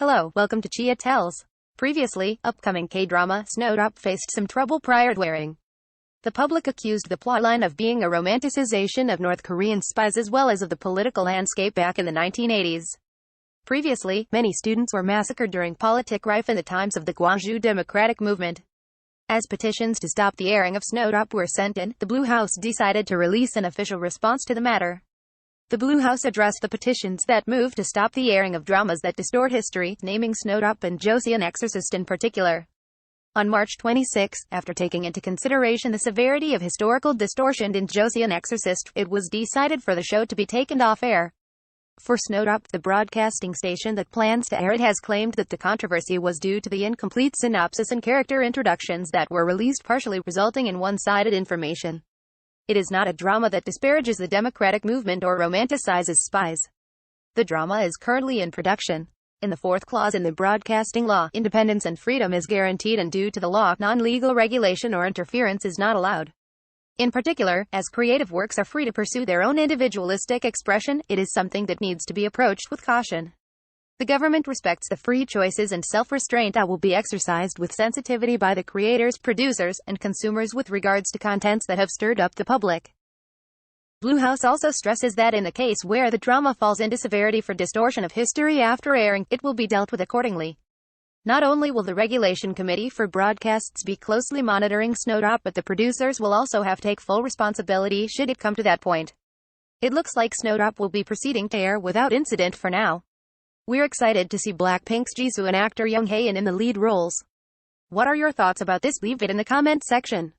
Hello, welcome to Chia Tells. Previously, upcoming K-drama Snowdrop faced some trouble prior to airing. The public accused the plotline of being a romanticization of North Korean spies as well as of the political landscape back in the 1980s. Previously, many students were massacred during politic rife in the times of the Gwangju Democratic Movement. As petitions to stop the airing of Snowdrop were sent in, the Blue House decided to release an official response to the matter. The Blue House addressed the petitions that moved to stop the airing of dramas that distort history, naming Snowdrop and Jisoo Jung Hae In particular. On March 26, after taking into consideration the severity of historical distortion in Jisoo Jung Hae, it was decided for the show to be taken off air. For Snowdrop, the broadcasting station that plans to air it has claimed that the controversy was due to the incomplete synopsis and character introductions that were released partially, resulting in one-sided information. It is not a drama that disparages the democratic movement or romanticizes spies. The drama is currently in production. In the fourth clause in the broadcasting law, independence and freedom is guaranteed, and due to the law, non-legal regulation or interference is not allowed. In particular, as creative works are free to pursue their own individualistic expression, it is something that needs to be approached with caution. The government respects the free choices and self-restraint that will be exercised with sensitivity by the creators, producers, and consumers with regards to contents that have stirred up the public. Blue House also stresses that in the case where the drama falls into severity for distortion of history after airing, it will be dealt with accordingly. Not only will the Regulation Committee for Broadcasts be closely monitoring Snowdrop, but the producers will also have to take full responsibility should it come to that point. It looks like Snowdrop will be proceeding to air without incident for now. We're excited to see Blackpink's Jisoo and actor Jung Hae In the lead roles. What are your thoughts about this? Leave it in the comment section.